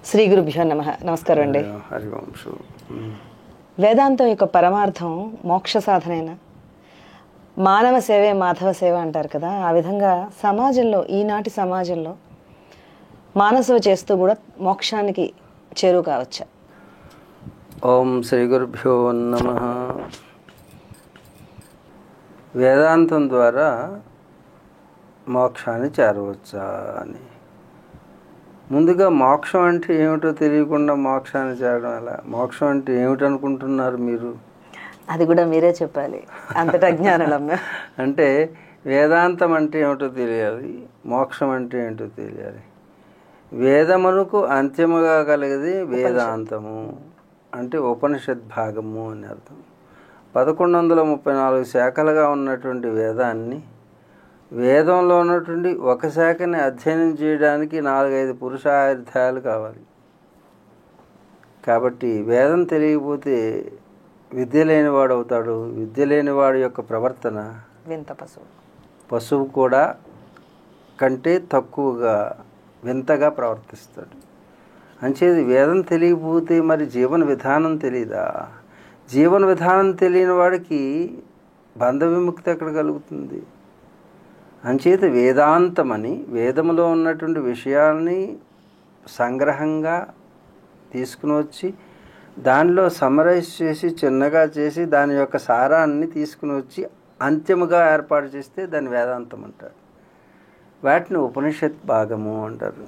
శ్రీ గురుభ్యో నమః. నమస్కారం అండి. హరివంశు. వేదాంతం యొక్క పరమార్థం మోక్ష సాధనైనా, మానవ సేవే మాధవ సేవ అంటారు కదా. ఆ విధంగా సమాజంలో, ఈనాటి సమాజంలో మానవ చేస్తూ కూడా మోక్షానికి చేరువ కావచ్చా? ఓం శ్రీ గురుభ్యో నమః. వేదాంతం ద్వారా మోక్షాన్ని చేరవచ్చా అని. ముందుగా మోక్షం అంటే ఏమిటో తెలియకుండా మోక్షాన్ని చేరడం ఎలా? మోక్షం అంటే ఏమిటనుకుంటున్నారు మీరు? అది కూడా మీరే చెప్పాలి, అంతటా జ్ఞానులమ్మ. అంటే వేదాంతం అంటే ఏమిటో తెలియాలి, మోక్షం అంటే ఏంటో తెలియాలి. వేదమునకు అంత్యముగా కలిగేది వేదాంతము, అంటే ఉపనిషత్ భాగము అని అర్థం. 1134 శాఖలుగా ఉన్నటువంటి వేదాన్ని, వేదంలో ఉన్నటువంటి ఒక శాఖని అధ్యయనం చేయడానికి 4-5 పురుషార్థాలు కావాలి. కాబట్టి వేదం తెలియకపోతే విద్య లేనివాడు అవుతాడు. విద్య లేనివాడు యొక్క ప్రవర్తన వింత పశువు, పశువు కూడా కంటే తక్కువగా వింతగా ప్రవర్తిస్తాడు. అంచేది వేదం తెలియకపోతే మరి జీవన విధానం తెలీదా? జీవన విధానం తెలియని వాడికి బంధ విముక్తి ఎక్కడ కలుగుతుంది? అంచేత వేదాంతమని వేదములో ఉన్నటువంటి విషయాల్ని సంగ్రహంగా తీసుకుని వచ్చి దానిలో సమరైజ్ చేసి చిన్నగా చేసి దాని యొక్క సారాన్ని తీసుకుని వచ్చి అంత్యముగా ఏర్పాటు చేస్తే దాన్ని వేదాంతం అంటారు. వాటిని ఉపనిషత్ భాగము అంటారు.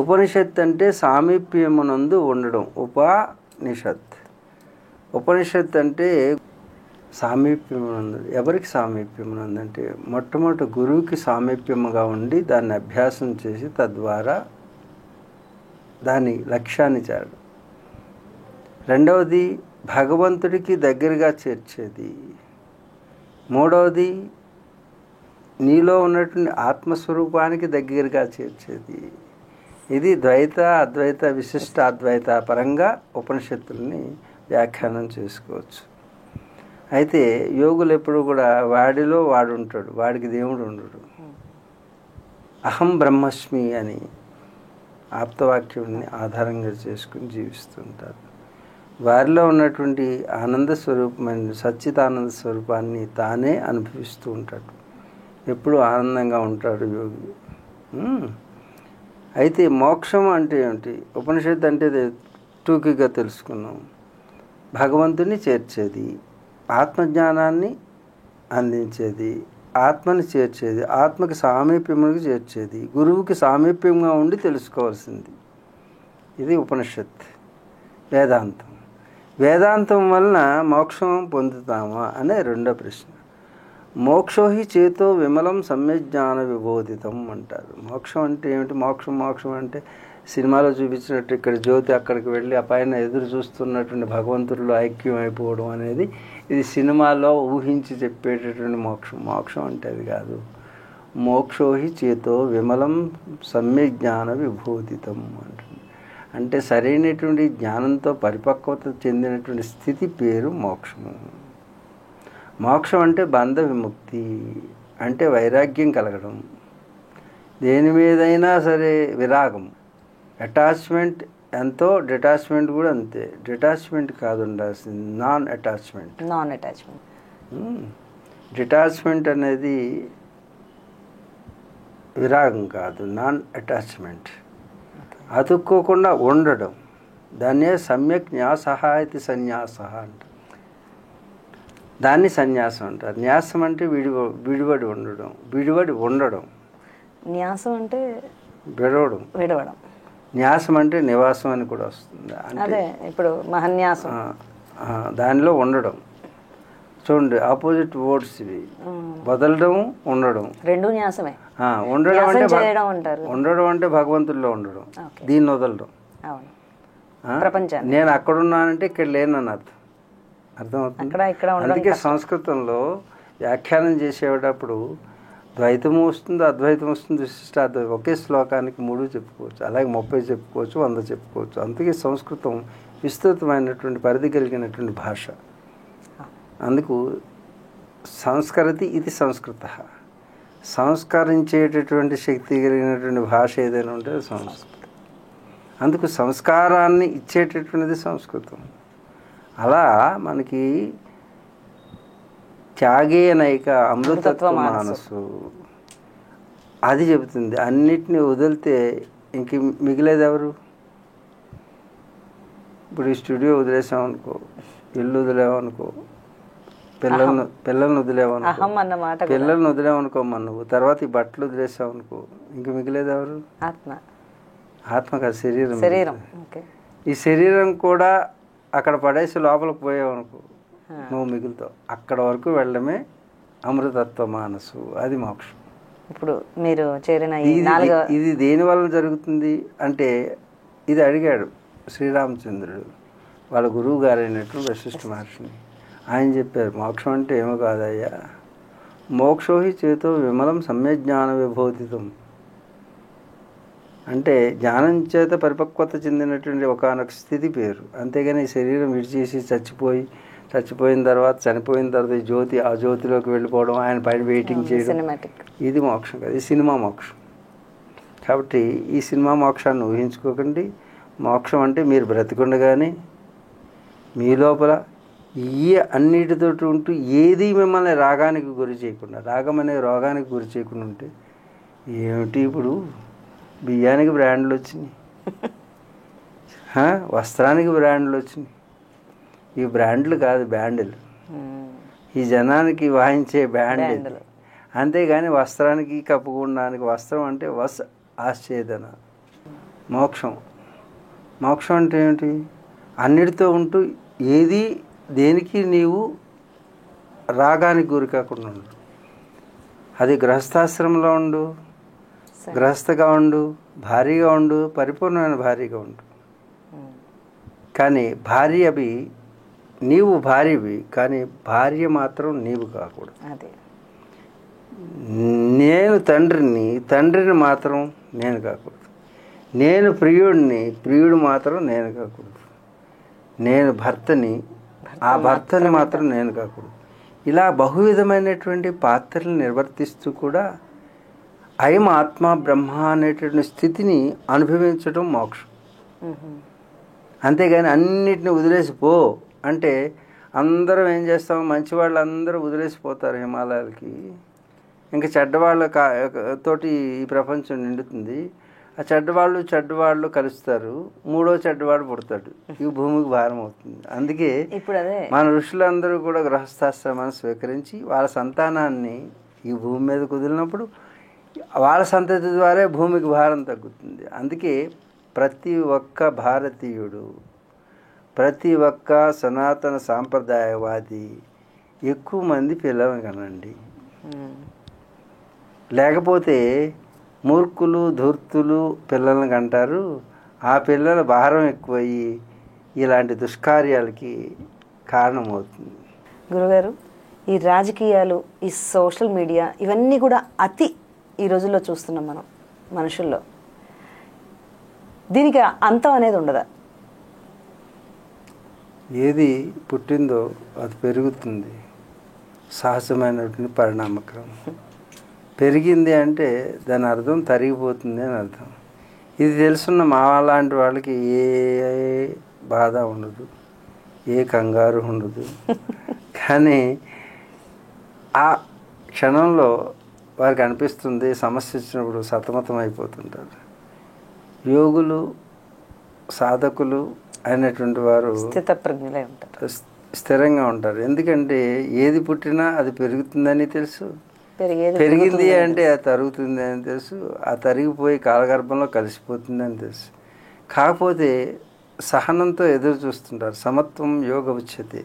ఉపనిషత్ అంటే సామీప్యమునందు ఉండడం. ఉపనిషత్, ఉపనిషత్ అంటే సామీప్యమునందు. ఎవరికి సామీప్యమునందు అంటే మొట్టమొదటి గురువుకి సామీప్యముగా ఉండి దాన్ని అభ్యాసం చేసి తద్వారా దాని లక్ష్యాన్ని చేరడం. రెండవది భగవంతుడికి దగ్గరగా చేర్చేది. మూడవది నీలో ఉన్నటువంటి ఆత్మస్వరూపానికి దగ్గరగా చేర్చేది. ఇది ద్వైత, అద్వైత, విశిష్ట అద్వైత పరంగా ఉపనిషత్తుల్ని వ్యాఖ్యానం చేసుకోవచ్చు. అయితే యోగులు ఎప్పుడు కూడా వాడిలో వాడు ఉంటాడు, వాడికి దేవుడు ఉండడు. అహం బ్రహ్మస్మి అని ఆప్తవాక్యుడిని ఆధారంగా చేసుకుని జీవిస్తుంటారు. వారిలో ఉన్నటువంటి ఆనంద స్వరూపమైన సచ్చిదానంద స్వరూపాన్ని తానే అనుభవిస్తూ ఉంటాడు. ఎప్పుడు ఆనందంగా ఉంటాడు యోగి. అయితే మోక్షం అంటే ఏమిటి? ఉపనిషత్తు అంటే టూకీగా తెలుసుకున్నాం. భగవంతుని చేర్చేది, ఆత్మజ్ఞానాన్ని అందించేది, ఆత్మని చేర్చేది, ఆత్మకి సామీప్యమునికి చేర్చేది, గురువుకి సామీప్యంగా ఉండి తెలుసుకోవాల్సింది. ఇది ఉపనిషత్. వేదాంతం. వేదాంతం వలన మోక్షం పొందుతామా అనే రెండో ప్రశ్న. మోక్షోహి చేతో విమలం సమ్యజ్ఞాన విబోధితం అంటారు. మోక్షం అంటే ఏమిటి? మోక్షం అంటే సినిమాలో చూపించినట్టు ఇక్కడ జ్యోతి అక్కడికి వెళ్ళి ఆ పైన ఎదురు చూస్తున్నటువంటి భగవంతుడిలో ఐక్యం అయిపోవడం అనేది ఇది సినిమాలో ఊహించి చెప్పేటటువంటి మోక్షం. మోక్షం అంటే అది కాదు. మోక్షోహి చేతో విమలం సమ్యజ్ఞాన విబోధితం అంటుంది. అంటే సరైనటువంటి జ్ఞానంతో పరిపక్వత చెందినటువంటి స్థితి పేరు మోక్షము. మోక్షం అంటే బంధ విముక్తి, అంటే వైరాగ్యం కలగడం. దేని మీదైనా సరే విరాగం. అటాచ్మెంట్ ఎంతో, డిటాచ్మెంట్ కూడా అంతే. డిటాచ్మెంట్ కాదు ఉండాల్సింది, నాన్ అటాచ్మెంట్. డిటాచ్మెంట్ అనేది విరాగం కాదు, నాన్ అటాచ్మెంట్. అతుక్కోకుండా ఉండడం, దాన్నే సమ్యక్ న్యాస ఇది సన్యాస అంటారు. దాన్ని సన్యాసం అంటారు. న్యాసం అంటే విడివడి ఉండడం, విడివడి ఉండడం. న్యాసం అంటే విడవడం. న్యాసం అంటే నివాసం అని కూడా వస్తుంది. అంటే ఇప్పుడు మహన్యాసం, దానిలో ఉండడం. చూడండి, ఆపోజిట్ వర్డ్స్ ఇవి. వదలడం, ఉండడం, రెండు న్యాసమే. ఉండడం అంటే భగవంతుల్లో ఉండడం, దీన్ని వదలడం. నేను అక్కడున్నానంటే ఇక్కడ లేనని అర్థమవుతుంది. అందుకే సంస్కృతంలో వ్యాఖ్యానం చేసేటప్పుడు ద్వైతము వస్తుంది, అద్వైతం వస్తుంది, విశిష్ట అద్వైతం. ఒకే శ్లోకానికి 3 చెప్పుకోవచ్చు, అలాగే 30 చెప్పుకోవచ్చు, 100 చెప్పుకోవచ్చు. అందుకే సంస్కృతం విస్తృతమైనటువంటి పరిధి కలిగినటువంటి భాష. అందుకు సంస్కరతి ఇది సంస్కృత. సంస్కరించేటటువంటి శక్తి కలిగినటువంటి భాష ఏదైనా ఉంటే సంస్కృతం. అందుకు సంస్కారాన్ని ఇచ్చేటటువంటిది సంస్కృతం. అలా మనకి త్యాగేనైక అమృతత్వ మానసు అది చెబుతుంది. అన్నిటినీ వదిలితే ఇంక మిగిలేది ఎవరు? ఇప్పుడు ఈ స్టూడియో వదిలేసామనుకో, ఇల్లు వదిలేవనుకో, పిల్లల్ని వదిలేవనుకో, పిల్లల్ని వదిలేవనుకోమ్మా నువ్వు, తర్వాత ఈ బట్టలు వదిలేసావనుకో, ఇంక మిగిలేదు ఎవరు? ఆత్మ కాదు, శరీరం. ఈ శరీరం కూడా అక్కడ పడేసి లోపలికి పోయావనుకో నువ్వు మిగులుతావు. అక్కడ వరకు వెళ్ళడమే అమృతత్వ మానసు, అది మోక్షం. ఇప్పుడు మీరు చేరిన ఇది దేని వలన జరుగుతుంది అంటే, ఇది అడిగాడు శ్రీరామచంద్రుడు వాళ్ళ గురువు గారైనటువంటి వశిష్ఠ మహర్షిని. ఆయన చెప్పారు, మోక్షం అంటే ఏమో కాదయ్యా, మోక్షోహి చేతో విమలం సమ్యజ్ఞాన విభూతితం. అంటే జ్ఞానం చేత పరిపక్వత చెందినటువంటి ఒకనొక స్థితి పేరు. అంతేగాని ఈ శరీరం విడిచేసి చచ్చిపోయిన తర్వాత, చనిపోయిన తర్వాత ఈ జ్యోతి, ఆ జ్యోతిలోకి వెళ్ళిపోవడం, ఆయన పైన వెయిటింగ్ చేయడం, ఇది మోక్షం కాదు, ఇది సినిమా మోక్షం. కాబట్టి ఈ సినిమా మోక్షాన్ని ఊహించుకోకండి. మోక్షం అంటే మీరు బ్రతికుండగానే మీ లోపల ఈ అన్నిటితోటి ఉంటూ ఏది మిమ్మల్ని రాగానికి గురి చేయకుండా, రాగం అనే రోగానికి గురి చేయకుండా ఉంటే, ఏమిటి ఇప్పుడు బియ్యానికి బ్రాండ్లు వచ్చినాయి, వస్త్రానికి బ్రాండ్లు వచ్చినాయి. ఈ బ్రాండ్లు కాదు, బ్యాండ్లు. ఈ జనానికి వాయించే బ్యాండ్. అంతేగాని వస్త్రానికి కప్పుకోవడానికి, వస్త్రం అంటే ఆశ్చేదన. మోక్షం అంటే ఏమిటి? అన్నిటితో ఉంటూ ఏది దేనికి నీవు రాగానికి గురి కాకుండా ఉండు. అది గృహస్థాశ్రమంలో ఉండు, గృహస్థగా ఉండు, భారీగా ఉండు, పరిపూర్ణమైన భారీగా ఉండు. కానీ భార్య అవి నీవు భార్యవి, కానీ భార్య మాత్రం నీవు కాకూడదు. నేను తండ్రిని మాత్రం నేను కాకూడదు. నేను ప్రియుడు మాత్రం నేను కాకూడదు. నేను భర్తని, ఆ భర్తని మాత్రం నేను కాకూడదు. ఇలా బహువిధమైనటువంటి పాత్రలు నిర్వర్తిస్తూ కూడా అయం ఆత్మ బ్రహ్మ అనేటువంటి స్థితిని అనుభవించడం మోక్షం. అంతేగాని అన్నిటిని వదిలేసిపో అంటే అందరం ఏం చేస్తాం, మంచి వాళ్ళు అందరూ వదిలేసిపోతారు హిమాలయాలకి, ఇంకా చెడ్డవాళ్ళ తోటి ఈ ప్రపంచం నిండుతుంది. ఆ చెడ్డవాళ్ళు కలుస్తారు, మూడో చెడ్డవాడు పుడతాడు, ఈ భూమికి భారం అవుతుంది. అందుకే మన ఋషులందరూ కూడా గృహస్థాశ్రమాన్ని స్వీకరించి వాళ్ళ సంతానాన్ని ఈ భూమి మీద కుదిలినప్పుడు వాళ్ళ సంతతి ద్వారా భూమికి భారం తగ్గుతుంది. అందుకే ప్రతి ఒక్క భారతీయుడు, ప్రతి ఒక్క సనాతన సాంప్రదాయవాది ఎక్కువ మంది పిల్లలను కనండి. లేకపోతే మూర్ఖులు ధూర్తులు పిల్లలను కంటారు. ఆ పిల్లల భారం ఎక్కువయ్యి ఇలాంటి దుష్కార్యాలకి కారణమవుతుంది. గురుగారు, ఈ రాజకీయాలు, ఈ సోషల్ మీడియా, ఇవన్నీ కూడా అతి ఈ రోజుల్లో చూస్తున్నాం మనం మనుషుల్లో. దీనికి అంతం అనేది ఉండదా? ఏది పుట్టిందో అది పెరుగుతుంది, సహజమైనటువంటి పరిణామక్రమం. పెరిగింది అంటే దాని అర్థం తరిగిపోతుంది అని అర్థం. ఇది తెలుసున్న మా లాంటి వాళ్ళకి ఏ బాధ ఉండదు, ఏ కంగారు ఉండదు. కానీ ఆ క్షణంలో వారికి అనిపిస్తుంది, సమస్య వచ్చినప్పుడు సతమతం అయిపోతుంటారు. యోగులు, సాధకులు అయినటువంటి వారు స్థితప్రజ్ఞులై ఉంటారు, స్థిరంగా ఉంటారు. ఎందుకంటే ఏది పుట్టినా అది పెరుగుతుందని తెలుసు, పెరిగింది అంటే అది తరుగుతుంది అని తెలుసు, ఆ తరిగిపోయి కాలగర్భంలో కలిసిపోతుందని తెలుసు. కాకపోతే సహనంతో ఎదురు చూస్తుంటారు. సమత్వం యోగ ఉచ్యతే.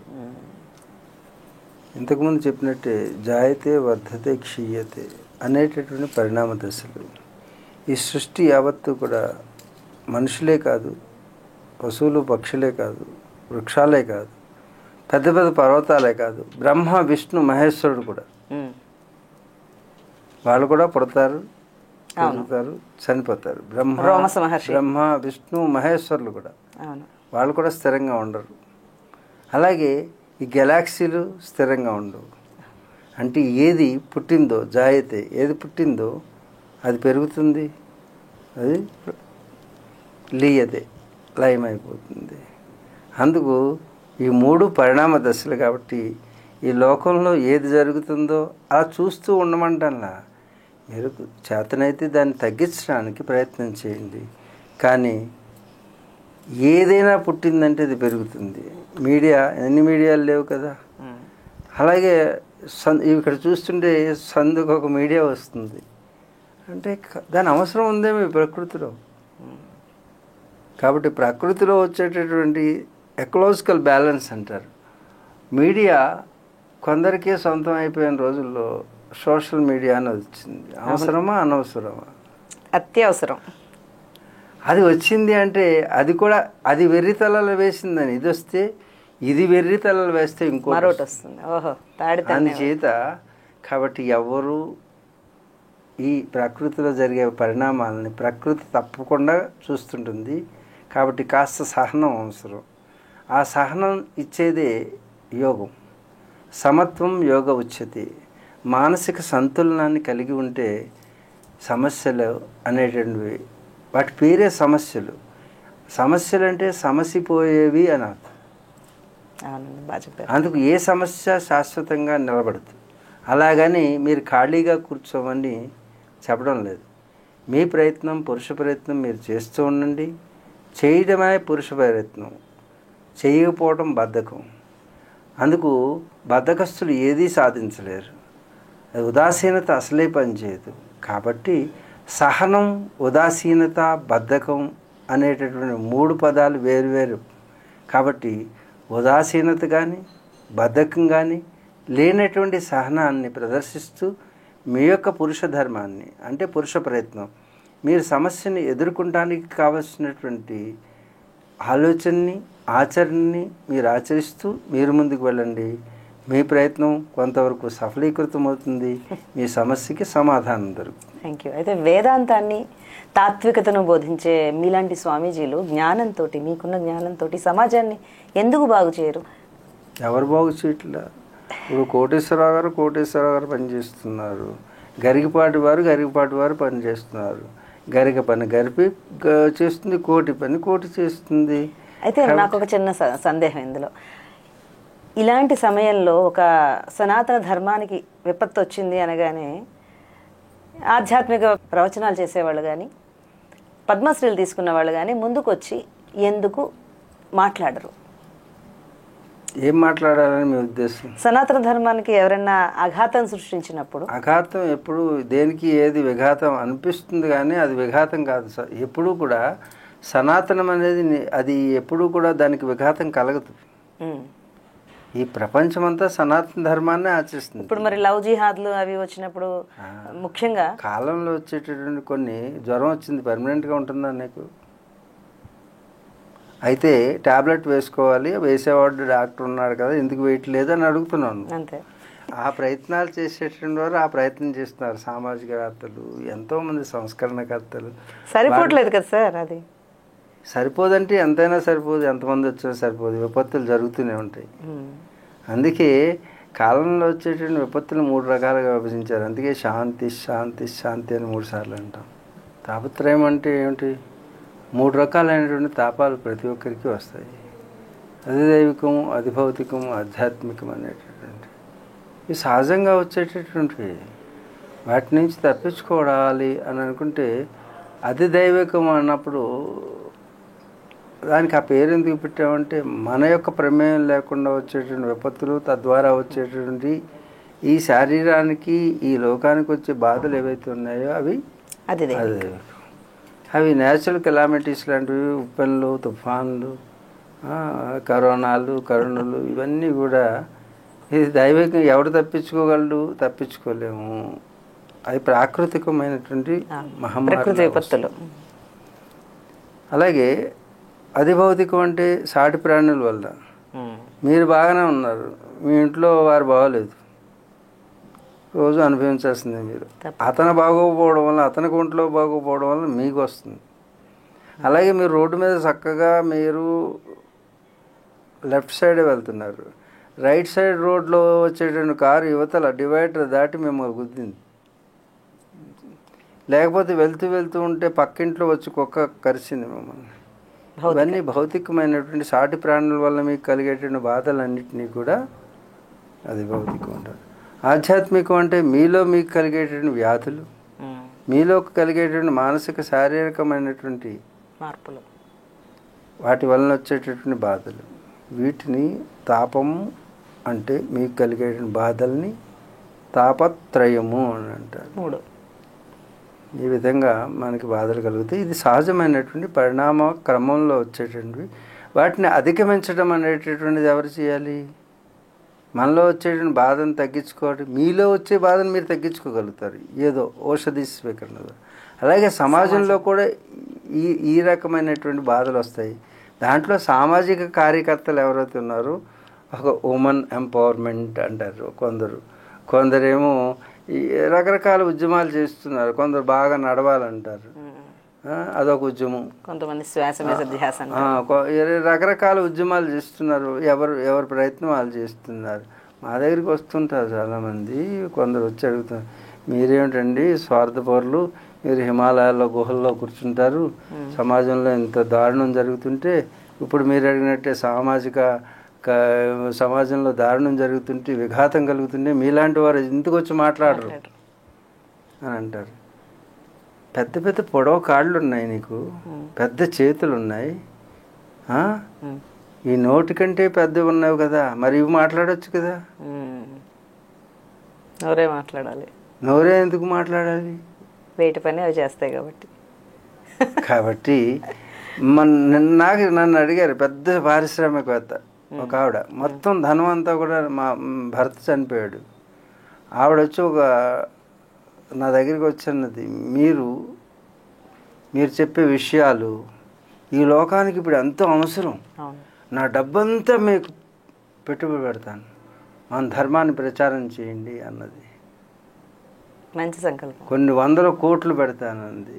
ఇంతకుముందు చెప్పినట్టే జాయతే వర్ధతే క్షీయతే అనేటటువంటి పరిణామ దశలు. ఈ సృష్టి యావత్తు కూడా మనుషులే కాదు, పశువులు పక్షులే కాదు, వృక్షాలే కాదు, పెద్ద పెద్ద పర్వతాలే కాదు, బ్రహ్మ విష్ణు మహేశ్వరుడు కూడా, వాళ్ళు కూడా పుడతారు, పెరుగుతారు, చనిపోతారు. బ్రహ్మ విష్ణు మహేశ్వరులు కూడా, వాళ్ళు కూడా స్థిరంగా ఉండరు. అలాగే ఈ గెలాక్సీలు స్థిరంగా ఉండవు. అంటే ఏది పుట్టిందో జాయతే, ఏది పుట్టిందో అది పెరుగుతుంది, అది లీయదే లయమైపోతుంది. అందుకు ఈ 3 పరిణామ దశలు కాబట్టి ఈ లోకంలో ఏది జరుగుతుందో అలా చూస్తూ ఉండమంటల్లా. మీరు చేతనైతే దాన్ని తగ్గించడానికి ప్రయత్నం చేయండి. కానీ ఏదైనా పుట్టిందంటే అది పెరుగుతుంది. మీడియా ఎన్ని మీడియాలు లేవు కదా. అలాగే ఇక్కడ చూస్తుంటే సందుకు ఒక మీడియా వస్తుంది అంటే దాని అవసరం ఉందేమో ఈ ప్రకృతిలో. కాబట్టి ప్రకృతిలో వచ్చేటటువంటి ఎకలాజికల్ బ్యాలెన్స్ అంటారు. మీడియా కొందరికే సొంతం అయిపోయిన రోజుల్లో సోషల్ మీడియా అని వచ్చింది. అవసరమా అనవసరమా? అత్యవసరం. అది వచ్చింది అంటే అది కూడా అది వెర్రి తలలు వేసిందని ఇది వస్తే ఇది వెర్రి తలలు వేస్తే ఇంకోటి వస్తుంది. అందుచేత కాబట్టి ఎవరు ఈ ప్రకృతిలో జరిగే పరిణామాలని ప్రకృతి తప్పకుండా చూస్తుంటుంది. కాబట్టి కాస్త సహనం అవసరం. ఆ సహనం ఇచ్చేదే యోగం. సమత్వం యోగ ఉచ్యతే. మానసిక సంతులనాన్ని కలిగి ఉంటే సమస్యలు అనేటువంటివి వాటి పేరే సమస్యలు. సమస్యలు అంటే సమసిపోయేవి అని అర్థం. అందుకు ఏ సమస్య శాశ్వతంగా నిలబడదు. అలాగని మీరు ఖాళీగా కూర్చోమని చెప్పడం లేదు. మీ ప్రయత్నం పురుష ప్రయత్నం మీరు చేస్తూ ఉండండి. చేయడమే పురుష ప్రయత్నం, చేయకపోవడం బద్ధకం. అందుకు బద్ధకస్తులు ఏదీ సాధించలేరు. ఉదాసీనత అసలే పనిచేయదు. కాబట్టి సహనం, ఉదాసీనత, బద్ధకం అనేటటువంటి 3 పదాలు వేరువేరు. కాబట్టి ఉదాసీనత కానీ బద్ధకం కానీ లేనటువంటి సహనాన్ని ప్రదర్శిస్తూ మీ యొక్క పురుష ధర్మాన్ని అంటే పురుష ప్రయత్నం మీరు సమస్యని ఎదుర్కొనడానికి కావలసినటువంటి ఆలోచనని ఆచరణని మీరు ఆచరిస్తూ మీరు ముందుకు వెళ్ళండి. మీ ప్రయత్నం కొంతవరకు సఫలీకృతం అవుతుంది. మీ సమస్యకి సమాధానం దొరుకుతుంది. Thank you. అయితే వేదాంతాన్ని తాత్వికతను బోధించే మీలాంటి స్వామీజీలు జ్ఞానంతో మీకున్న జ్ఞానంతో సమాజాన్ని ఎందుకు బాగు చేయరు? ఎవరు బాగు చేయట్లా. ఇప్పుడు కోటేశ్వరరావు గారు పనిచేస్తున్నారు. గరికపాటి వారు పనిచేస్తున్నారు. గరిక పని గరిపి చేస్తుంది, కోటి పని కోటి చేస్తుంది. అయితే నాకు ఒక చిన్న సందేహం ఇందులో. ఇలాంటి సమయంలో ఒక సనాతన ధర్మానికి విపత్తు వచ్చింది అనగానే ఆధ్యాత్మిక ప్రవచనాలు చేసేవాళ్ళు కానీ పద్మశ్రీలు తీసుకున్న వాళ్ళు కానీ ముందుకు వచ్చి ఎందుకు మాట్లాడరు? ఏం మాట్లాడాలని మీ ఉద్దేశం? సనాతన ధర్మానికి ఎవరైనా ఆఘాతం సృష్టించినప్పుడు ఆఘాతం ఎప్పుడు దేనికి ఏది విఘాతం అనిపిస్తుంది కానీ అది విఘాతం కాదు సార్. ఎప్పుడూ కూడా సనాతనం అనేది అది ఎప్పుడూ కూడా దానికి విఘాతం కలగదు. ఈ ప్రపంచమంతా సనాతన ధర్మాన్ని ఆచరిస్తుంది. ఇప్పుడు మరి లవ్ జిహాద్లు అవి వచ్చినప్పుడు ముఖ్యంగా కాలంలో వచ్చేటటువంటి కొన్ని జ్వరం వచ్చింది పర్మనెంట్గా ఉంటుందా నీకు? అయితే టాబ్లెట్ వేసుకోవాలి, వేసేవాడు డాక్టర్ ఉన్నాడు కదా ఎందుకు వేయట్లేదు అని అడుగుతున్నాను. అంతే. ఆ ప్రయత్నాలు చేసేటువంటి వారు ఆ ప్రయత్నం చేస్తున్నారు. సామాజికవేత్తలు, ఎంతోమంది సంస్కరణకర్తలు. సరిపోవట్లేదు కదా సార్. అది సరిపోదంటే ఎంతైనా సరిపోదు, ఎంతమంది వచ్చినా సరిపోదు. విపత్తులు జరుగుతూనే ఉంటాయి. అందుకే కాలంలో వచ్చేటువంటి విపత్తులు 3 రకాలుగా విభజించారు. అందుకే శాంతి శాంతి శాంతి అని 3 సార్లు అంటాం. తాపత్రయం అంటే ఏమిటి? 3 రకాలైనటువంటి తాపాలు ప్రతి ఒక్కరికి వస్తాయి. అధిదైవికం, అధిభౌతికం, ఆధ్యాత్మికం అనేటటువంటి ఇవి సహజంగా వచ్చేటటువంటివి. వాటి నుంచి తప్పించుకోవాలి అని అనుకుంటే అధిదైవికం అన్నప్పుడు దానికి ఆ పేరు ఎందుకు పెట్టామంటే మన యొక్క ప్రమేయం లేకుండా వచ్చేటువంటి విపత్తులు, తద్వారా వచ్చేటువంటి ఈ శరీరానికి ఈ లోకానికి వచ్చే బాధలు ఏవైతే ఉన్నాయో అవి అధిదైవికం. అవి న్యాచురల్ కెలామిటీస్ లాంటివి, ఉప్పెన్లు, తుఫాన్లు, కరోనాలు, కరుణలు ఇవన్నీ కూడా ఇది దైవికం. ఎవడు తప్పించుకోగలడు? తప్పించుకోలేము. అది ప్రాకృతికమైనటువంటి మహమ్మారి విపత్తులు. అలాగే అధిభౌతికం అంటే సాటి ప్రాణుల వల్ల. మీరు బాగానే ఉన్నారు, మీ ఇంట్లో వారు బాగోలేదు, రోజు అనుభవించాల్సిందే మీరు. అతను బాగోకపోవడం వల్ల, అతనికి ఒంట్లో బాగోకపోవడం వల్ల మీకు వస్తుంది. అలాగే మీరు రోడ్డు మీద చక్కగా మీరు లెఫ్ట్ సైడే వెళ్తున్నారు, రైట్ సైడ్ రోడ్లో వచ్చేటువంటి కారు యువతల డివైడర్ దాటి మిమ్మల్ని గుద్దింది. లేకపోతే వెళ్తూ ఉంటే పక్కింట్లో వచ్చి కుక్క కరిచింది మిమ్మల్ని. ఇవన్నీ భౌతికమైనటువంటి సాటి ప్రాణుల వల్ల మీకు కలిగేటువంటి బాధలన్నింటినీ కూడా అది భౌతికం అంటారు. ఆధ్యాత్మికం అంటే మీలో మీకు కలిగేటువంటి వ్యాధులు, మీలో కలిగేటువంటి మానసిక శారీరకమైనటువంటి మార్పులు, వాటి వలన వచ్చేటటువంటి బాధలు, వీటిని తాపము అంటే మీకు కలిగేటువంటి బాధల్ని తాపత్రయము అని అంటారు. 3 ఈ విధంగా మనకి బాధలు కలుగుతాయి. ఇది సహజమైనటువంటి పరిణామ క్రమంలో వచ్చేటువంటివి. వాటిని అధిగమించడం అనేటటువంటిది ఎవరు చేయాలి? మనలో వచ్చేటువంటి బాధను తగ్గించుకోవడం. మీలో వచ్చే బాధను మీరు తగ్గించుకోగలుగుతారు ఏదో ఔషధి స్వీకరణ. అలాగే సమాజంలో కూడా ఈ రకమైనటువంటి బాధలు వస్తాయి. దాంట్లో సామాజిక కార్యకర్తలు ఎవరైతే ఉన్నారో ఒక ఉమెన్ ఎంపవర్మెంట్ అంటారు కొందరేమో ఈ రకరకాల ఉద్యమాలు చేస్తున్నారు. కొందరు బాగా నడవాలంటారు, అదొక ఉద్యమం. కొంతమంది శ్వాస మీద ధ్యాస, రకరకాల ఉద్యమాలు చేస్తున్నారు. ఎవరి ప్రయత్నం వాళ్ళు చేస్తున్నారు. మా దగ్గరికి వస్తుంటారు చాలామంది. కొందరు వచ్చి అడుగుతారు, మీరేమిటండి స్వార్థపరులు, మీరు హిమాలయాల్లో గుహల్లో కూర్చుంటారు, సమాజంలో ఇంత దారుణం జరుగుతుంటే, ఇప్పుడు మీరు అడిగినట్టే సమాజంలో దారుణం జరుగుతుంటే, విఘాతం కలుగుతుంటే మీలాంటి వారు ఎందుకు వచ్చి మాట్లాడరు అని అంటారు. పెద్ద పెద్ద పొడవ కాళ్ళు ఉన్నాయి నీకు, పెద్ద చేతులు ఉన్నాయి, ఈ నోటి కంటే పెద్దవి ఉన్నావు కదా, మరి ఇవి మాట్లాడవచ్చు కదా. నోరే మాట్లాడాలి. నోరే ఎందుకు మాట్లాడాలి? వేటి పని అవి చేస్తాయి కాబట్టి నన్ను అడిగారు పెద్ద పారిశ్రామికవేత్త ఒక ఆవిడ, మొత్తం ధనం అంతా కూడా మా భర్త చనిపోయాడు. ఆవిడ వచ్చి నా దగ్గరికి వచ్చినది, మీరు చెప్పే విషయాలు ఈ లోకానికి ఇప్పుడు ఎంతో అవసరం, నా డబ్బంతా మీకు పెట్టుబడి పెడతాను, మన ధర్మాన్ని ప్రచారం చేయండి అన్నది. మంచి సంకల్పం. కొన్ని 100 కోట్లు పెడతానంది.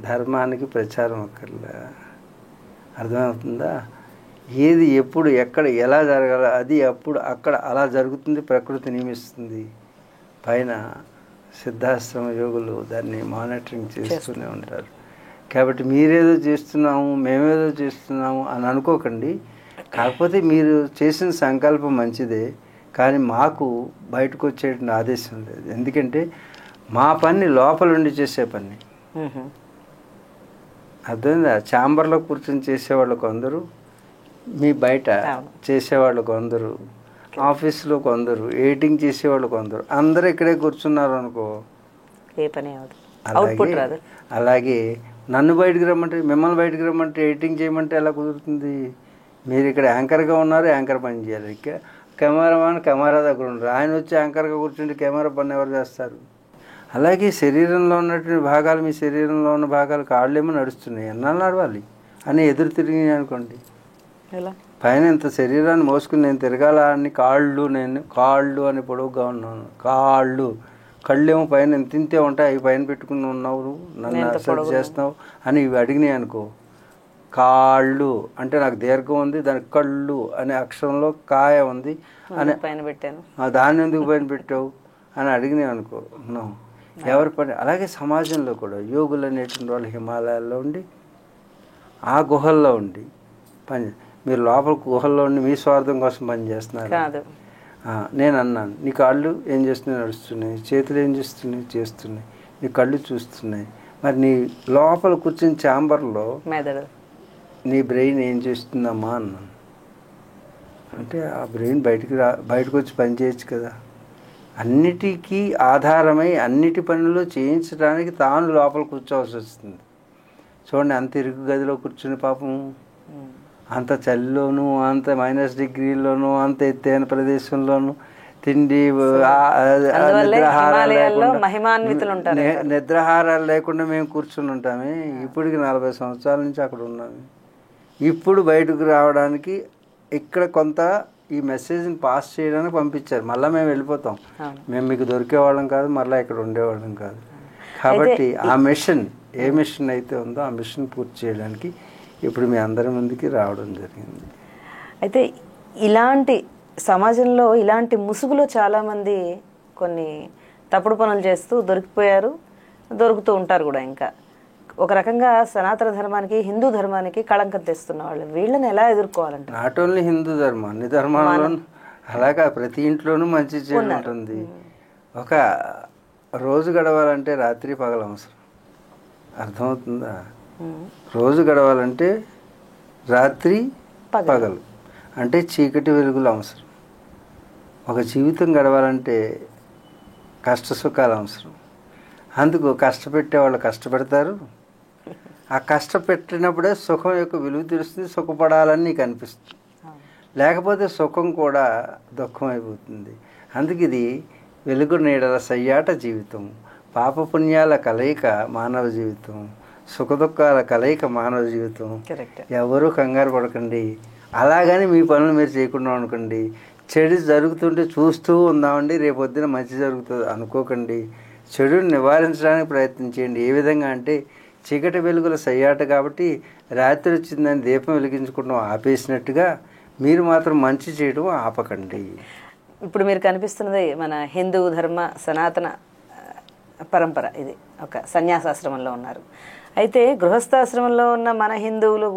ధర్మానికి ప్రచారం అక్కర్లే. అర్థమవుతుందా? ఏది ఎప్పుడు ఎక్కడ ఎలా జరగాలో అది అప్పుడు అక్కడ అలా జరుగుతుంది. ప్రకృతి నియమిస్తుంది. పైన సిద్ధాశ్రమ యోగులు దాన్ని మానిటరింగ్ చేస్తూనే ఉంటారు. కాబట్టి మీరేదో చేస్తున్నాము మేమేదో చేస్తున్నాము అని అనుకోకండి. కాకపోతే మీరు చేసిన సంకల్పం మంచిదే, కానీ మాకు బయటకు వచ్చేటువంటి ఆదేశం లేదు. ఎందుకంటే మా పని లోపల ఉండి చేసే పని. అర్థమైందా? ఛాంబర్లో కూర్చొని చేసేవాళ్ళు కొందరు, మీ బయట చేసేవాళ్ళు కొందరు, ఆఫీస్లో కొందరు, ఎడిటింగ్ చేసేవాళ్ళు కొందరు, అందరూ ఇక్కడే కూర్చున్నారు అనుకో, ఏ పని అవ్వదు. అలాగే నన్ను బయటకు రమ్మంటే, మిమ్మల్ని బయటకు రమ్మంటే, ఎడిటింగ్ చేయమంటే ఎలా కుదురుతుంది? మీరు ఇక్కడ యాంకర్గా ఉన్నారు, యాంకర్ పని చేయాలి. ఇక్కడ కెమెరామాన్ కెమెరా దగ్గర ఉన్నారు, ఆయన వచ్చి యాంకర్గా కూర్చుంటే కెమెరా పని ఎవరు చేస్తారు? అలాగే శరీరంలో ఉన్నటువంటి భాగాలు, మీ శరీరంలో ఉన్న భాగాలు కాళ్ళేమో నడుస్తున్నాయి, ఎన్నాళ్ళు నడవాలి అని ఎదురు తిరిగి అనుకోండి. పైన ఇంత శరీరాన్ని మోసుకుని నేను తిరగాల అని కాళ్ళు అని పొడవుగా ఉన్నాను, కళ్ళేమో పైన తింటే ఉంటాయి, అవి పైన పెట్టుకుని ఉన్నావు, నన్ను అసలు చేస్తున్నావు అని ఇవి అడిగినాయి అనుకో. కాళ్ళు అంటే నాకు దీర్ఘం ఉంది, దానికి కళ్ళు అనే అక్షరంలో కాయ ఉంది అని పైన పెట్టాను, దాన్ని ఎందుకు పైన పెట్టావు అని అడిగినాయి అనుకో. ఎవరి పని. అలాగే సమాజంలో కూడా యోగులు అనేటువంటి వాళ్ళు హిమాలయాల్లో ఉండి ఆ గుహల్లో ఉండి పని, మీరు లోపల గుహల్లో ఉండి మీ స్వార్థం కోసం పని చేస్తున్నారు. నేను అన్నాను, నీ కాళ్ళు ఏం చేస్తున్నాయి? నడుస్తున్నాయి. చేతులు ఏం చేస్తున్నాయి. నీ కళ్ళు చూస్తున్నాయి. మరి నీ లోపల కూర్చుని ఛాంబర్లో నీ బ్రెయిన్ ఏం చేస్తుందమ్మా అన్నాను. అంటే ఆ బ్రెయిన్ బయటకు వచ్చి పని చేయొచ్చు కదా. అన్నిటికీ ఆధారమై అన్నిటి పనులు చేయించడానికి తాను లోపల కూర్చోవలసి వస్తుంది. చూడండి, అంత ఇరుకు గదిలో కూర్చుని పాపం అంత చలిలోనూ, అంత -డిగ్రీల్లోనూ, అంత ఎత్తైన ప్రదేశంలోనూ, తిండి నిద్రాహారాలు లేకుండా మేము కూర్చుని ఉంటామే. ఇప్పటికి 40 సంవత్సరాల నుంచి అక్కడ ఉన్నాము. ఇప్పుడు బయటకు రావడానికి ఇక్కడ కొంత ఈ మెసేజ్ని పాస్ చేయడానికి పంపించారు. మళ్ళీ మేము వెళ్ళిపోతాం. మేము మీకు దొరికేవాళ్ళం కాదు, మళ్ళీ ఇక్కడ ఉండేవాళ్ళం కాదు. కాబట్టి ఆ మిషన్ ఏ మిషన్ అయితే ఉందో ఆ మిషన్ పూర్తి చేయడానికి ఇప్పుడు మీ అందరి ముందుకి రావడం జరిగింది. అయితే ఇలాంటి సమాజంలో ఇలాంటి ముసుగులో చాలామంది కొన్ని తప్పుడు పనులు చేస్తూ దొరుకుతూ ఉంటారు కూడా. ఇంకా ఒక రకంగా సనాతన ధర్మానికి హిందూ ధర్మానికి కళంకం తెస్తున్న వాళ్ళు వీళ్ళని ఎలా ఎదుర్కోవాలంటే? నాట్ ఓన్లీ హిందూ ధర్మం, అన్ని ధర్మాల్లోనూ అలాగా ప్రతి ఇంట్లోనూ మంచి చెడు ఉంటుంది. ఒక రోజు గడవాలంటే రాత్రి పగలు అవసరం, అర్థమవుతుందా? రోజు గడవాలంటే రాత్రి పగలు అంటే చీకటి వెలుగులు అవసరం. ఒక జీవితం గడవాలంటే కష్ట సుఖాలు అవసరం. అందుకు కష్టపెట్టే వాళ్ళు కష్టపెడతారు. ఆ కష్టపెట్టినప్పుడే సుఖం యొక్క విలువ తెలుస్తుంది, సుఖపడాలని నీకు అనిపిస్తుంది. లేకపోతే సుఖం కూడా దుఃఖం అయిపోతుంది. అందుకు ఇది వెలుగు నీడల సయ్యాట జీవితం, పాపపుణ్యాల కలయిక మానవ జీవితం, సుఖదుఖాల కలయిక మానవ జీవితం. ఎవరూ కంగారు పడకండి. అలాగని మీ పనులు మీరు చేయకుండా అనుకోండి. చెడు జరుగుతుంటే చూస్తూ ఉందామండి, రేపొద్దున మంచి జరుగుతుంది అనుకోకండి. చెడుని నివారించడానికి ప్రయత్నించండి. ఏ విధంగా అంటే చీకటి వెలుగుల సయ్యాట కాబట్టి రాత్రి వచ్చిందని దీపం వెలిగించుకోవడం ఆపేసినట్టుగా మీరు మాత్రం మంచి చేయడం ఆపకండి. ఇప్పుడు మీరు కనిపిస్తున్నది మన హిందూ ధర్మ సనాతన పరంపర. ఇది ఒక సన్యాసాశ్రమంలో ఉన్నారు. అయితే గృహస్థాశ్రమంలో ఉన్న మన హిందువులు,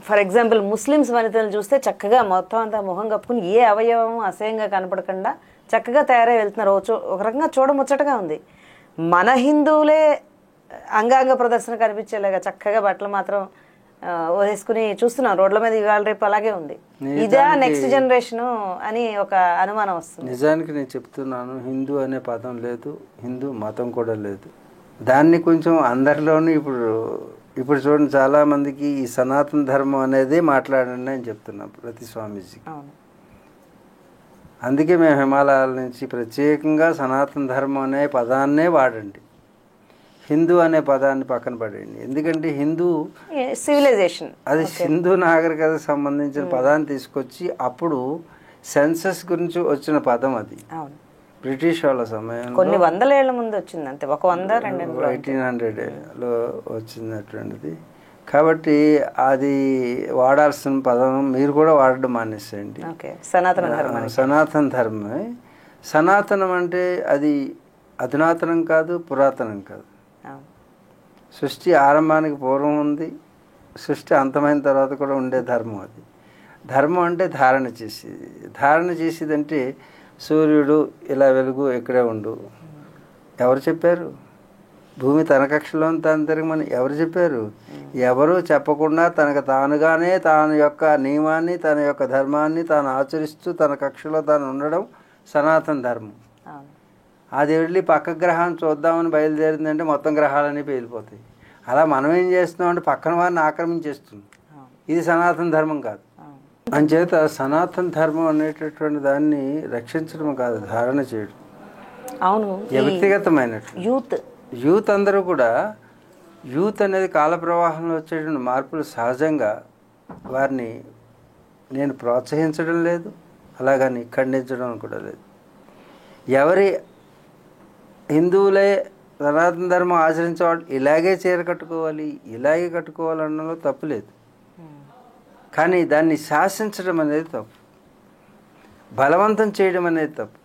ఫర్ ఎగ్జాంపుల్ ముస్లిమ్స్ వనితలు చూస్తే చక్కగా మొత్తం అంతా మొహం కప్పుకుని ఏ అవయవం అసహ్యంగా కనపడకుండా చక్కగా తయారై వెళ్తున్నారు. ఒక రకంగా చూడముచ్చటగా ఉంది. మన హిందువులే అంగాంగ ప్రదర్శన కనిపించేలాగా చక్కగా బట్టలు మాత్రం వేసుకుని చూస్తున్నాం రోడ్ల మీద. ఇవాళ రేపు అలాగే ఉంది. ఇదే నెక్స్ట్ జనరేషన్ అని ఒక అనుమానం వస్తుంది. నిజానికి నేను చెప్తున్నాను, హిందూ అనే పదం లేదు, హిందూ మతం కూడా లేదు. దాన్ని కొంచెం అందరిలోనూ ఇప్పుడు చూడండి, చాలామందికి ఈ సనాతన ధర్మం అనేది మాట్లాడండి అని చెప్తున్నాం ప్రతి స్వామీజీ. అందుకే మేము హిమాలయాల నుంచి ప్రత్యేకంగా సనాతన ధర్మం అనే పదాన్నే వాడండి, హిందూ అనే పదాన్ని పక్కన పడేయండి. ఎందుకంటే హిందూ సివిలైజేషన్, అది హిందూ నాగరికతకు సంబంధించిన పదాన్ని తీసుకొచ్చి అప్పుడు సెన్సస్ గురించి వచ్చిన పదం అది. బ్రిటిష్ వాళ్ళ సమయంలో కొన్ని వందల ఏళ్ల ముందు వచ్చింది, అంతే. 1800లో వచ్చినటువంటిది. కాబట్టి అది వాడాల్సిన పదం మీరు కూడా వాడడం మానేసేయండి. సనాతన ధర్మమే. సనాతనం అంటే అది అధునాతనం కాదు, పురాతనం కాదు. సృష్టి ఆరంభానికి పూర్వం ఉంది, సృష్టి అంతమైన తర్వాత కూడా ఉండే ధర్మం అది. ధర్మం అంటే ధారణ చేసేది. ధారణ చేసేదంటే సూర్యుడు ఇలా వెలుగు ఇక్కడే ఉండు ఎవరు చెప్పారు? భూమి తన కక్షలో తాను తిరగమని ఎవరు చెప్పారు? ఎవరు చెప్పకుండా తనకు తానుగానే తన యొక్క నియమాన్ని, తన యొక్క ధర్మాన్ని తాను ఆచరిస్తూ తన కక్షలో తాను ఉండడం సనాతన ధర్మం. అది వెళ్ళి పక్క గ్రహాన్ని చూద్దామని బయలుదేరిందంటే మొత్తం గ్రహాలన్నీ పేలిపోతాయి. అలా మనం ఏం చేస్తున్నామంటే పక్కన వారిని ఆక్రమించేస్తుంది. ఇది సనాతన ధర్మం కాదు. అంచేత సనాతన ధర్మం అనేటటువంటి దాన్ని రక్షించడం కాదు, ధారణ చేయడం. అవును, వ్యక్తిగతమైనట్టు యూత్ అందరూ కూడా, యూత్ అనేది కాల ప్రవాహంలో వచ్చేటువంటి మార్పులు సహజంగా వారిని నేను ప్రోత్సహించడం లేదు, అలాగని ఖండించడం కూడా లేదు. ఎవరి హిందువులే సనాతన ధర్మం ఆచరించే వాళ్ళు ఇలాగే చీర కట్టుకోవాలి, ఇలాగే కట్టుకోవాలన్నలో తప్పు లేదు. కానీ దాన్ని శాసించడం అనేది తప్పు, బలవంతం చేయడం అనేది తప్పు.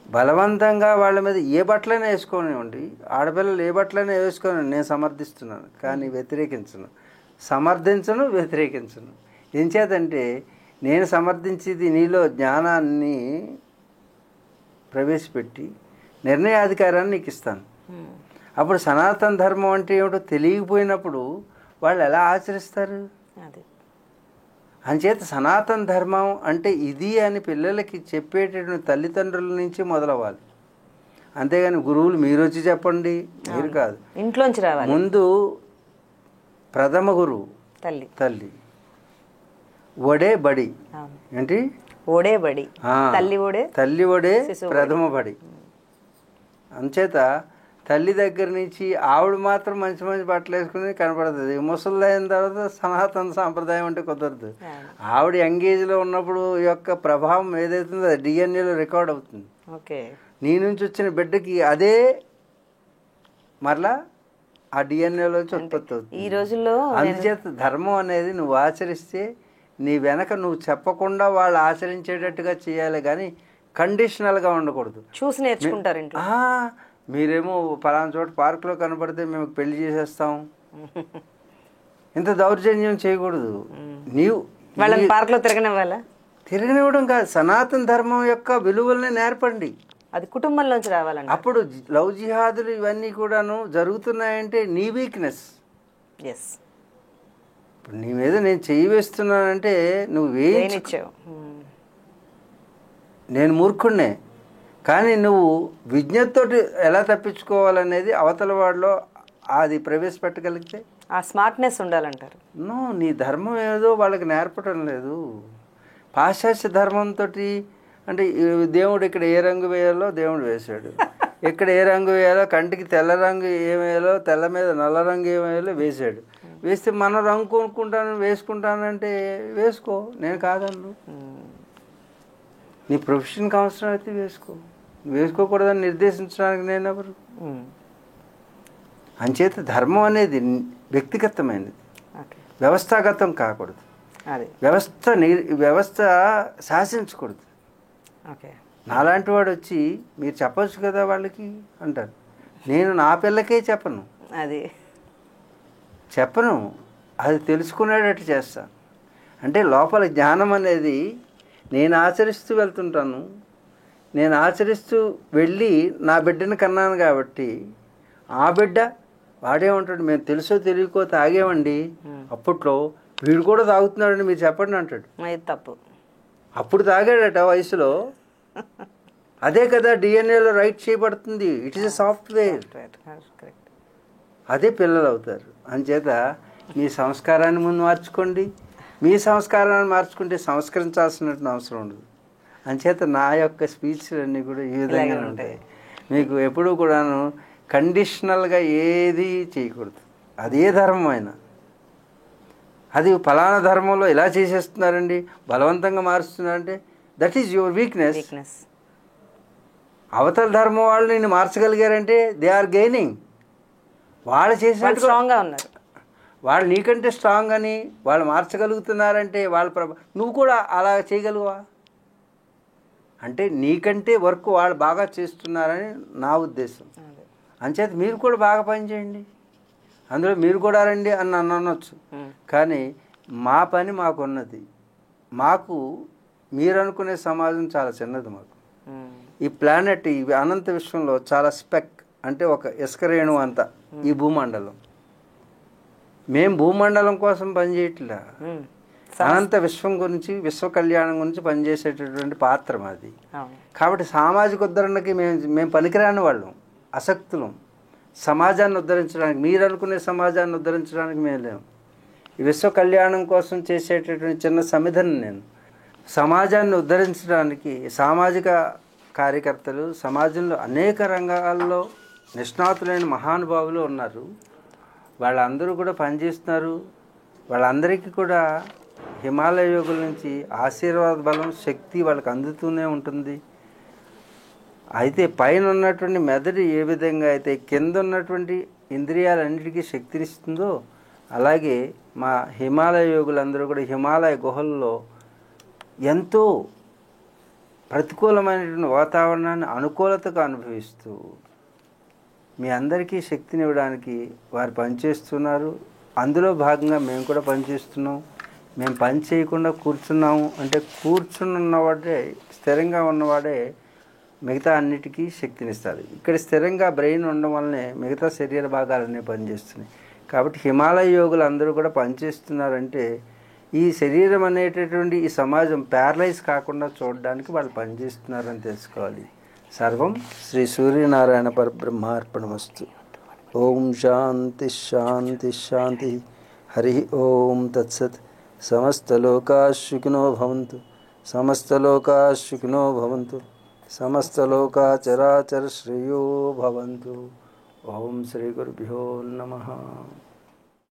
బలవంతంగా వాళ్ళ మీద ఏ బట్టలైనా వేసుకోనివ్వండి, ఆడపిల్లలు ఏ బట్టలైనా వేసుకోని నేను సమర్థిస్తున్నాను, కానీ వ్యతిరేకించను. ఏం చేతంటే నేను సమర్థించేది నీలో జ్ఞానాన్ని ప్రవేశపెట్టి నిర్ణయాధికారాన్ని నీకు ఇస్తాను. అప్పుడు సనాతన ధర్మం అంటే ఏమిటో తెలియకపోయినప్పుడు వాళ్ళు ఎలా ఆచరిస్తారు? అంచేత సనాతన ధర్మం అంటే ఇది అని పిల్లలకి చెప్పేటటువంటి తల్లిదండ్రుల నుంచి మొదలవ్వాలి. అంతేగాని గురువులు మీరు వచ్చి చెప్పండి, మీరు కాదు, ఇంట్లోంచి రావాలి. ముందు ప్రథమ గురువు తల్లి, ఒడే బడి. ఏంటి ఒడే బడి? తల్లి ఒడే ప్రథమ బడి. అంచేత తల్లి దగ్గర నుంచి ఆవిడ మాత్రం మంచి మంచి బట్టలు వేసుకుని కనపడుతుంది. ముసలి అయిన తర్వాత సనాతన సాంప్రదాయం అంటే కుదరదు. ఆవిడ యంగేజ్లో ఉన్నప్పుడు యొక్క ప్రభావం ఏదైతుందో అది డిఎన్ఏలో రికార్డ్ అవుతుంది. నీ నుంచి వచ్చిన బిడ్డకి అదే మరలా ఆ డిఎన్ఏలోంచి ఉత్పత్తి అవుతుంది ఈ రోజుల్లో. అందుచేత ధర్మం అనేది నువ్వు ఆచరిస్తే నీ వెనక నువ్వు చెప్పకుండా వాళ్ళు ఆచరించేటట్టుగా చేయాలి, కానీ కండిషనల్గా ఉండకూడదు. చూసి నేర్చుకుంటారు. మీరేమో పలానా చోట పార్కులో కనపడితే మేము పెళ్లి చేసేస్తాం. ఇంత దౌర్జన్యం చేయకూడదు. నీవు వాళ్ళని పార్క్లో తిరగనివ్వడం కాదు, సనాతన ధర్మం యొక్క విలువల్ని నేర్పండి. అది కుటుంబంలోంచి రావాలండి. అప్పుడు లవ్ జిహాదులు ఇవన్నీ కూడాను జరుగుతున్నాయంటే నీ వీక్నెస్. ఎస్, ఇప్పుడు నీ మీద నేను చెయ్యి వేస్తున్నానంటే నువ్వు వేయించావు. నేను మూర్ఖుణ్ణే, కానీ నువ్వు విజ్ఞతతోటి ఎలా తప్పించుకోవాలనేది అవతల వాడిలో అది ప్రవేశపెట్టగలిగితే ఆ స్మార్ట్నెస్ ఉండాలంటారు. నో, నీ ధర్మం ఏదో వాళ్ళకి నేర్పడం లేదు. పాశ్చాత్య ధర్మంతో అంటే దేవుడు ఇక్కడ ఏ రంగు వేయాలో దేవుడు వేశాడు, ఇక్కడ ఏ రంగు వేయాలో, కంటికి తెల్ల రంగు ఏమేయాలో, తెల్ల మీద నల్ల రంగు ఏమేయాలో వేశాడు. వేస్తే మన రంగు కొనుక్కుంటాను వేసుకుంటానంటే వేసుకో, నేను కాదన్ను. నీ ప్రొఫెషన్కి అవసరం అయితే వేసుకో, వేసుకోకూడదని నిర్దేశించడానికి నేను ఎవరు? అంచేత ధర్మం అనేది వ్యక్తిగతమైనది, వ్యవస్థాగతం కాకూడదు. వ్యవస్థ శాసించకూడదు. నాలాంటి వాడు వచ్చి మీరు చెప్పచ్చు కదా వాళ్ళకి అంటారు. నేను నా పిల్లకే చెప్పను, అది తెలుసుకునేటట్టు చేస్తాను. అంటే లోపల జ్ఞానం అనేది నేను ఆచరిస్తూ వెళ్తుంటాను. నేను ఆచరిస్తూ వెళ్ళి నా బిడ్డను కన్నాను కాబట్టి ఆ బిడ్డ వాడేమంటాడు, మేము తెలుసో తెలియకో తాగేమండి, అప్పట్లో వీడు కూడా తాగుతున్నాడని మీరు చెప్పండి అంటాడు. తప్పు. అప్పుడు తాగాడట వయసులో. అదే కదా డిఎన్ఏలో రైట్ చేయబడుతుంది. It is a software. అదే పిల్లలు అవుతారు. అంచేత మీ సంస్కారాన్ని ముందు మార్చుకోండి. మీ సంస్కారాన్ని మార్చుకుంటే సంస్కరించాల్సిన అవసరం ఉండదు. అంచేత నా యొక్క స్పీచ్లన్నీ కూడా ఈ విధంగా ఉంటాయి. మీకు ఎప్పుడూ కూడాను కండిషనల్గా ఏది చేయకూడదు. అదే ధర్మం అయినా అది ఫలానా ధర్మంలో ఇలా చేసేస్తున్నారండి, బలవంతంగా మారుస్తున్నారంటే దట్ ఈజ్ యువర్ వీక్నెస్. అవతల ధర్మం వాళ్ళు నిన్ను మార్చగలిగారంటే దే ఆర్ గెయినింగ్. వాళ్ళు చేసినట్టు స్ట్రాంగ్గా ఉన్నారు. వాళ్ళు నీకంటే స్ట్రాంగ్ అని వాళ్ళు మార్చగలుగుతున్నారంటే నువ్వు కూడా అలా చేయగలుగువా అంటే నీకంటే వర్క్ వాళ్ళు బాగా చేస్తున్నారని నా ఉద్దేశం. అంచేత మీరు కూడా బాగా పనిచేయండి, అందులో మీరు కూడా రండి అని అనొచ్చు. కానీ మా పని మాకున్నది. మాకు మీరు అనుకునే సమాజం చాలా చిన్నది. మాకు ఈ ప్లానెట్, ఈ అనంత విశ్వంలో చాలా స్పెక్ అంటే ఒక ఇసుకరేణు అంత ఈ భూమండలం. మేము భూమండలం కోసం పనిచేయట్లా, అనంత విశ్వం గురించి, విశ్వ కళ్యాణం గురించి పనిచేసేటటువంటి పాత్ర మాది. కాబట్టి సామాజిక ఉద్ధరణకి మేము పనికిరాని వాళ్ళం, అసక్తులం. సమాజాన్ని ఉద్ధరించడానికి, మీరు అనుకునే సమాజాన్ని ఉద్ధరించడానికి మేము లేము. ఈ విశ్వ కళ్యాణం కోసం చేసేటటువంటి చిన్న సమిధను నేను. సమాజాన్ని ఉద్ధరించడానికి సామాజిక కార్యకర్తలు సమాజంలో అనేక రంగాల్లో నిష్ణాతులైన మహానుభావులు ఉన్నారు. వాళ్ళందరూ కూడా పనిచేస్తున్నారు. వాళ్ళందరికీ కూడా హిమాలయ యోగుల నుంచి ఆశీర్వాద బలం, శక్తి వాళ్ళకి అందుతూనే ఉంటుంది. అయితే పైన ఉన్నటువంటి మెదడు ఏ విధంగా అయితే కింద ఉన్నటువంటి ఇంద్రియాలన్నిటికీ శక్తినిస్తుందో, అలాగే మా హిమాలయ యోగులందరూ కూడా హిమాలయ గుహల్లో ఎంతో ప్రతికూలమైనటువంటి వాతావరణాన్ని అనుకూలతగా అనుభవిస్తూ మీ అందరికీ శక్తినివ్వడానికి వారు పనిచేస్తున్నారు. అందులో భాగంగా మేము కూడా పనిచేస్తున్నాం. మేము పని చేయకుండా కూర్చున్నాము అంటే కూర్చుని ఉన్నవాడే, స్థిరంగా ఉన్నవాడే మిగతా అన్నిటికీ శక్తినిస్తారు. ఇక్కడ స్థిరంగా బ్రెయిన్ ఉండడం వల్లనే మిగతా శరీర భాగాలన్నీ పనిచేస్తున్నాయి. కాబట్టి హిమాలయ యోగులు అందరూ కూడా పనిచేస్తున్నారంటే ఈ శరీరం అనేటటువంటి ఈ సమాజం ప్యారలైజ్ కాకుండా చూడడానికి వాళ్ళు పనిచేస్తున్నారని తెలుసుకోవాలి. సర్వం శ్రీ సూర్యనారాయణ పరబ్రహ్మార్పణమస్తు. ఓం శాంతి శాంతి శాంతి. హరి ఓం తత్సత్. సమస్తలోకా సుఖినో భవంతు. సమస్తలోకా సుఖినో భవంతు. సమస్తలోకా చరాచర శ్రేయో భవంతు. ఓం శ్రీ గురుభ్యో నమః.